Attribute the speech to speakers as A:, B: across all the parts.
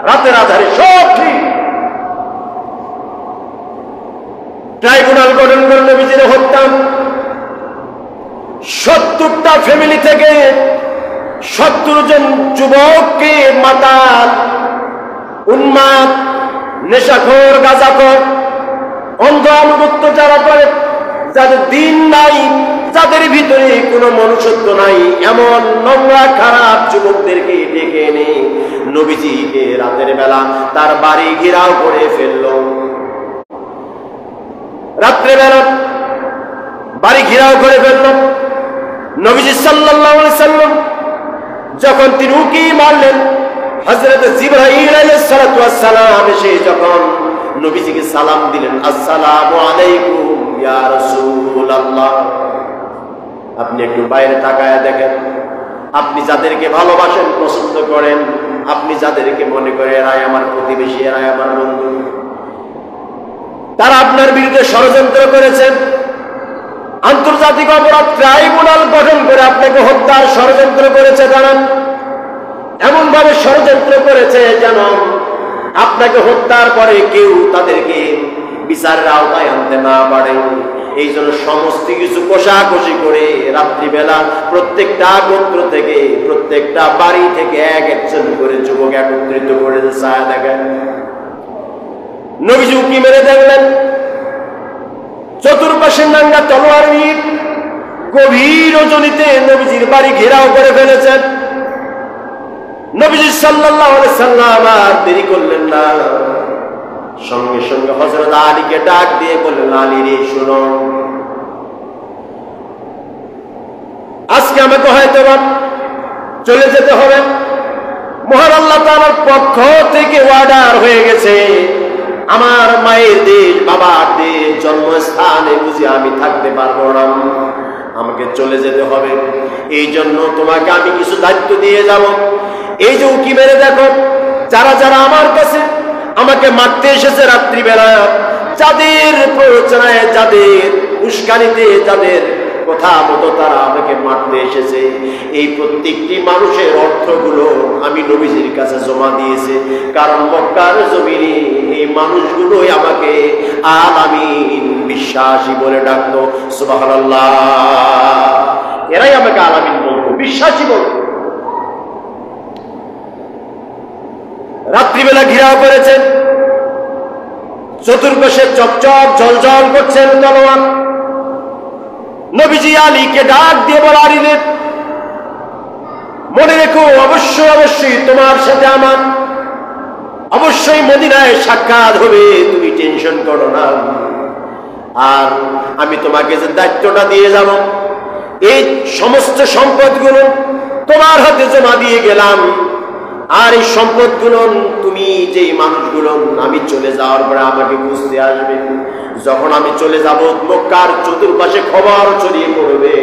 A: রাতের আধারে সব ঠিক। ট্রাইব্যুনাল গঠন করে নবীজির হত্যা। 70টা ফ্যামিলি থেকে 70 জন যুবককে মাতাল, উন্মাদ, নেশাখোর, গাঁজাখোর, অন্ধ আনুগত্য যারা করে, যাদের দিন নাই, যাদের ভিতরে কোনো মনুষ্যত্ব নাই, এমন নোংরা খারাপ যুবকদেরকে ডেকে এনে নবীজিকে রাতের বেলা তার বাড়ি ঘেরাও করে ফেলল। রাত্রেবেলা বাড়ি ঘেরাও করে ফেলল। নবীজি সাল্লাল্লাহু আলাইহি সাল্লাম যখন তিনি উকি মারলেন, হযরত জিবরাইল আলাইহিস সালাতু ওয়াস সালাম এসে যখন নবীজিকে সালাম দিলেন, আসসালামু আলাইকুম ইয়া রাসূলুল্লাহ। আপনি একটু বাইরে তাকায় দেখেন, আপনি যাদেরকে ভালোবাসেন, পছন্দ করেন, আপনি যাদেরকে মনে করেন এরাই আমার প্রতিবেশী, এরাই আমার বন্ধু, তারা আপনার বিরুদ্ধে ষড়যন্ত্র করেছেন। আন্তর্জাতিক অপরাধ ট্রাইব্যুনাল গঠন করে আপনাকে হত্যার ষড়যন্ত্র করেছে। তারা এমন ভাবে ষড়যন্ত্র করেছে যেন আপনাকে হত্যার পরে কেউ তাদেরকে বিচারের আওতায় আনতে না পারে। এই জন্য সমস্ত কিছু কষাকষি করে রাত্রিবেলা প্রত্যেকটা গোত্র থেকে, প্রত্যেকটা বাড়ি থেকে একজন করে যুবক একত্রিত করে ছায়া দেখেন। নবীজি উকি মেরে দেখলেন চতুর্পাশে নাঙ্গা তলোয়ার ইট, গভীর রজনীতে নবীজির বাড়ি ঘেরাও করে ফেলেছেন। নবীজি সাল্লাল্লাহু আলাইহি সাল্লাম আর দেরি করলেন না, সঙ্গে সঙ্গে হযরত আলীকে ডাক দিয়ে বললেন, আলী রে শোনো, আজকে আমাকে হয়তো চলে যেতে হবে। মহান আল্লাহ তাআলার পক্ষ থেকে অর্ডার হয়ে গেছে, আমার মায়ের দেশ, বাবার দেশ, জন্মস্থানে বুঝি আমি থাকতে পারবো না, আমাকে চলে যেতে হবে। এই জন্য তোমাকে আমি কিছু দায়িত্ব দিয়ে যাব। এই যে উকি মেরে দেখো, যারা যারা আমার কাছে আমাকে মারতে এসেছে রাত্রিবেলা, যাদের প্ররোচনায়, যাদের উস্কানিতে, যাদের কথা মতো তারা আমাকে মারতে এসেছে, এই প্রত্যেকটি মানুষের অর্থগুলো আমি নবীজির কাছে জমা দিয়েছে। কারণ মক্কার জমিনে এই মানুষগুলোই আমাকে আল আমিন, বিশ্বাসী বলে ডাকতো। সুবহানাল্লাহ, এরাই আমাকে আল আমিন বলতো, বিশ্বাসী বলতো। রাত্রিবেলা ঘেরাও করেছেন, চতুর্পাশে চকচক ঝলঝল করছেন তলোয়ার। নবীজি আলীকে ডাক দিয়ে বলা, আলী রে, মনে রেখো, অবশ্যই অবশ্যই তোমার সাথে আমার অবশ্যই মদিনায় সাক্ষাৎ হবে, তুমি টেনশন করো না। আর আমি তোমাকে যে দায়িত্বটা দিয়ে যাব, এই সমস্ত সম্পদগুলো তোমার হাতে জমা দিয়ে গেলাম। আর এই সম্পদগুলো তুমি যেই মানুষগুলো আমি চলে যাওয়ার পরে আমাকে বুঝতে আসবে, যখন আমি চলে যাব মক্কার চতুর্পাশে খবর ছড়িয়ে পড়বে,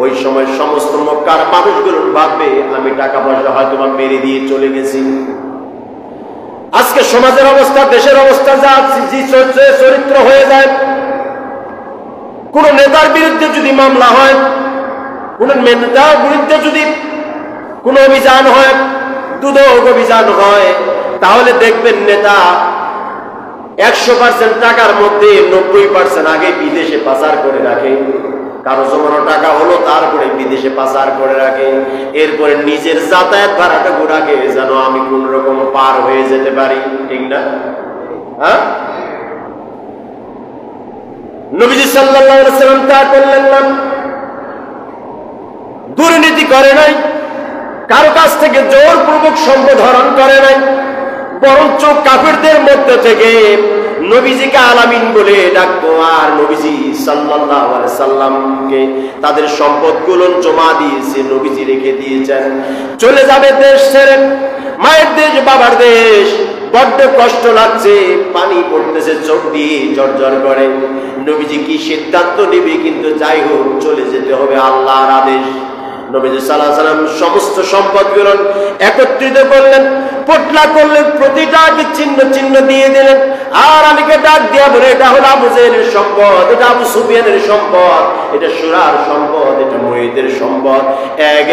A: ওই সময় সমস্ত মক্কার মানুষগুলো ভাববে আমি টাকা পয়সা হয়তো মেরে দিয়ে চলে গেছি। আজকে সমাজের অবস্থা, দেশের অবস্থা যা চরিত্র হয়ে যায়, কোন নেতার বিরুদ্ধে যদি মামলা হয়, কোন নেতার বিরুদ্ধে যদি কোন অভিযান হয়, দুদক অভিযান হয়, তাহলে দেখবেন নেতা 100% টাকার মধ্যে 90% আগে বিদেশে পাচার করে রাখে। কারো জমানো টাকা হলো, তারপরে বিদেশে পাচার করে রাখে। এরপরে নিজের যাতায়াত ভাড়াটা রাখে যেন আমি কোন রকম পার হয়ে যেতে পারি, ঠিক না? হ্যাঁ, নবীজি সাল্লাল্লাহু আলাইহি ওয়াসাল্লাম তা করলেন না। দুর্নীতি করে নাই, কারো কাছ থেকে জোরপূর্বক সম্পদ হরণ করে নাই, বরঞ্চ কাফিরদের মধ্যে থেকে নবীজিকে আলামিন বলে ডাকতো। আর নবীজি সাল্লাল্লাহু আলাইহি সাল্লামকে তাদের সম্পদগুলো জমা দিয়েছে, নবীজি রেখে দিয়েছেন। চলে যাবে দেশ ছেড়ে, মায়ের দেশ, বাবার দেশ, বড্ড কষ্ট লাগছে, পানি পড়তেছে চোখ দিয়ে ঝরঝর করে। নবীজি কি সিদ্ধান্ত নেবে, কিন্তু যাই হোক চলে যেতে হবে, আল্লাহর আদেশ। নবীজি সাল্লাল্লাহু আলাইহি ওয়াসাল্লাম সমস্ত সম্পদগুলো একত্রিত করলেন, পটলা করলেন, প্রতিটাকে চিহ্ন চিহ্ন দিয়ে দিলেন। আর আলীকে ডাক দিয়া বলে, এটা হলো আবু জাহেলের সম্পদ, এটা আবু সুফিয়ানের সম্পদ, এটা সুরার সম্পদ, এটা মুঈদের সম্পদ। এক